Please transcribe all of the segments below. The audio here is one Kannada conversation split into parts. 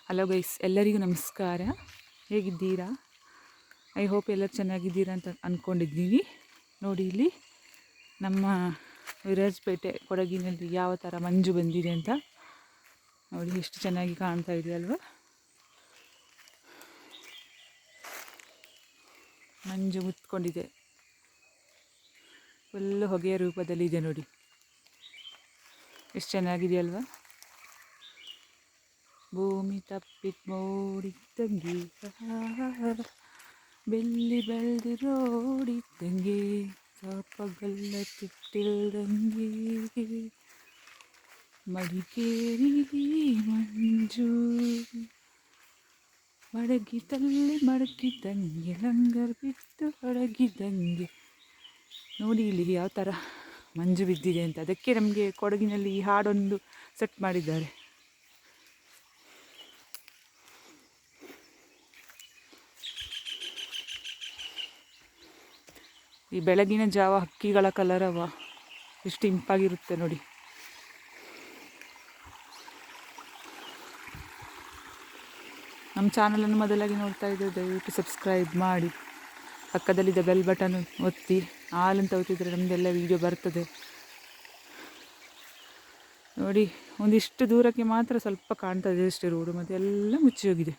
ಹಲೋ ಗೈಸ್, ಎಲ್ಲರಿಗೂ ನಮಸ್ಕಾರ. ಹೇಗಿದ್ದೀರಾ? ಐ ಹೋಪ್ ಎಲ್ಲರೂ ಚೆನ್ನಾಗಿದ್ದೀರಾ ಅಂತ ಅಂದ್ಕೊಂಡಿದ್ದೀನಿ. ನೋಡಿ, ಇಲ್ಲಿ ನಮ್ಮ ವಿರಾಜಪೇಟೆ ಕೊಡಗಿನಲ್ಲಿ ಯಾವ ಥರ ಮಂಜು ಬಂದಿದೆ ಅಂತ ನೋಡಿ. ಎಷ್ಟು ಚೆನ್ನಾಗಿ ಕಾಣ್ತಾ ಇದೆಯಲ್ವ? ಮಂಜು ಮುತ್ಕೊಂಡಿದೆ, ಫುಲ್ಲು ಹೊಗೆಯ ರೂಪದಲ್ಲಿದೆ ನೋಡಿ. ಎಷ್ಟು ಚೆನ್ನಾಗಿದೆಯಲ್ವ? ಭೂಮಿ ತಪ್ಪಿತ್ ಮೋಡಿದ್ದಂಗೆ, ಬೆಲ್ಲಿ ಬೆಳೆದಿರೋಡಿದ್ದಂಗೆ, ಸಾಪಗಲ್ಲ ತಿಟ್ಟಿಲ್ದಂಗೆ, ಮಡಿಕೇರಿ ಮಂಜು ಮಡಗಿದಲ್ಲಿ ಮಡಗಿದ್ದಂಗೆ, ಲಂಗರ್ ಬಿಟ್ಟು ಹೊಡಗಿದ್ದಂಗೆ. ನೋಡಿ ಇಲ್ಲಿ ಯಾವ ಥರ ಮಂಜು ಬಿದ್ದಿದೆ ಅಂತ. ಅದಕ್ಕೆ ನಮಗೆ ಕೊಡಗಿನಲ್ಲಿ ಈ ಹಾಡೊಂದು ಸೆಟ್ ಮಾಡಿದ್ದಾರೆ. ಈ ಬೆಳಗಿನ ಜಾವ ಹಕ್ಕಿಗಳ ಕಲರವ ಎಷ್ಟು ಇಂಪಾಗಿರುತ್ತೆ ನೋಡಿ. ನಮ್ಮ ಚಾನಲನ್ನು ಮೊದಲಾಗಿ ನೋಡ್ತಾ ಇದ್ದರೆ ದಯವಿಟ್ಟು ಸಬ್ಸ್ಕ್ರೈಬ್ ಮಾಡಿ, ಪಕ್ಕದಲ್ಲಿದ್ದ ಬೆಲ್ ಬಟನ್ ಒತ್ತಿ, ಆಲ್ ಅಂತ ಒತ್ತಿದರೆ ನಮ್ಮದೆಲ್ಲ ವೀಡಿಯೋ ಬರ್ತದೆ ನೋಡಿ. ಒಂದಿಷ್ಟು ದೂರಕ್ಕೆ ಮಾತ್ರ ಸ್ವಲ್ಪ ಕಾಣ್ತದೆ ಅಷ್ಟೇ ರೋಡು, ಮತ್ತು ಎಲ್ಲ ಮುಚ್ಚಿ ಹೋಗಿದೆ.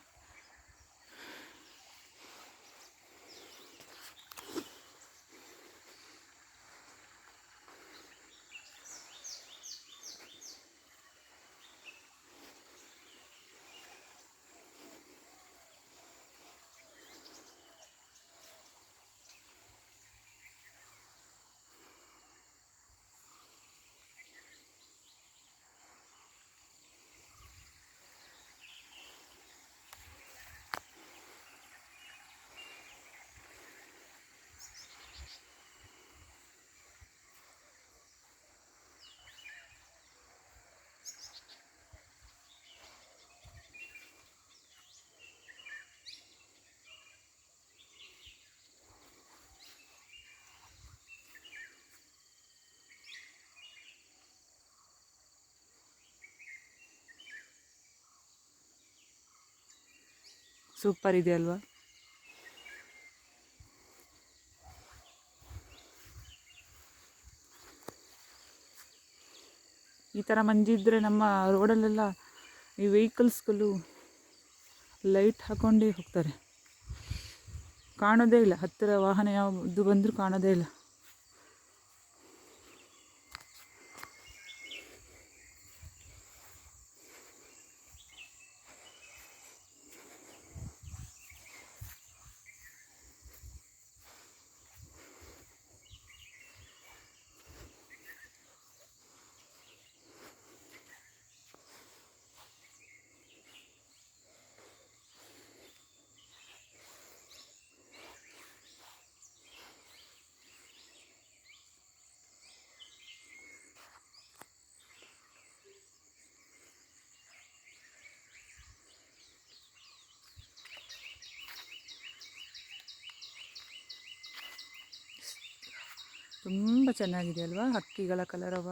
ಸೂಪರ್ ಇದೆ ಅಲ್ವಾ? ಈ ಥರ ಮಂಜಿದ್ರೆ ನಮ್ಮ ರೋಡಲ್ಲೆಲ್ಲ ಈ ವೆಹಿಕಲ್ಸ್ಗಳು ಲೈಟ್ ಹಾಕ್ಕೊಂಡೇ ಹೋಗ್ತಾರೆ, ಕಾಣೋದೇ ಇಲ್ಲ. ಹತ್ತಿರ ವಾಹನ ಯಾವುದು ಬಂದರೂ ಕಾಣೋದೇ ಇಲ್ಲ. ತುಂಬ ಚೆನ್ನಾಗಿದೆ ಅಲ್ವಾ? ಹಕ್ಕಿಗಳ ಕಲರವ.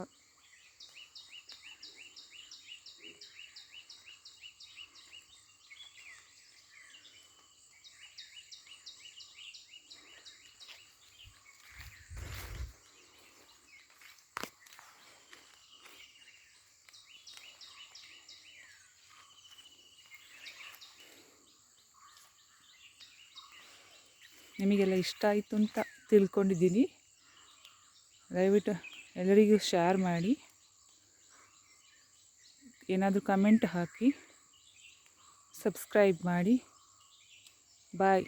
ನಿಮಗೆಲ್ಲ ಇಷ್ಟ ಆಯಿತು ಅಂತ ತಿಳ್ಕೊಂಡಿದ್ದೀನಿ. ದಯವಿಟ್ಟು ಎಲ್ಲರಿಗೂ ಶೇರ್ ಮಾಡಿ, ಏನಾದರೂ ಕಮೆಂಟ್ ಹಾಕಿ, ಸಬ್ಸ್ಕ್ರೈಬ್ ಮಾಡಿ. ಬಾಯ್.